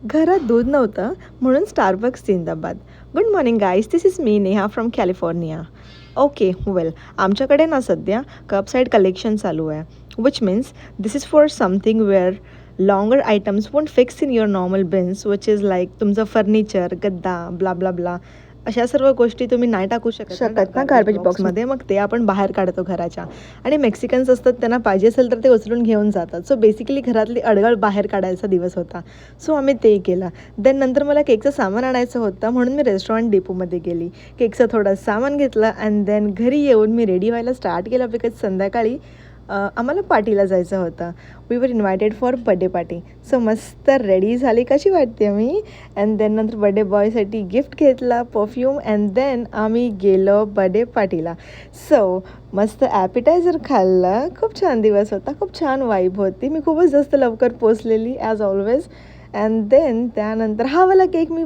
घरात दूध नव्हतं म्हणून स्टारबक्स जिंदाबाद. Good morning guys, this is me Neha from California. Okay well, आमच्याकडे ना सध्या कप साईड कलेक्शन चालू आहे, which means this is for something where longer items won't fix in your normal bins, which is like तुमचं furniture, गद्दा, blah blah blah, अशा सर्व गोष्टी तुम्ही नाही टाकू शकत ना गार्बेज बॉक्समध्ये. मग ते आपण बाहेर काढतो घराच्या. आणि मेक्सिकन्स असतात, त्यांना पाहिजे असेल तर ते उचलून घेऊन जातात. सो बेसिकली घरातली अडगळ बाहेर काढायचा दिवस होता. सो आम्ही ते केलं. देन नंतर मला केकचं सामान आणायचं होतं म्हणून मी रेस्टॉरंट डिपोमध्ये गेली. केकचं थोडं सामान घेतलं अँड देन घरी येऊन मी रेडी व्हायला स्टार्ट केलं, बिकॉज संध्याकाळी आम्हाला पार्टीला जायचं होतं. We were invited for birthday party. So मस्त रेडी झाली, कशी वाटते मी. अँड देन नंतर बड्डे बॉयसाठी गिफ्ट घेतला, परफ्यूम, अँड देन आम्ही गेलो बड्डे पार्टीला. सो मस्त ॲपिटायझर खाल्लं. खूप छान दिवस होता, खूप छान वाईब होती. मी खूपच जास्त लवकर पोचलेली ॲज ऑलवेज. अँड देन त्यानंतर हा वाला केक मी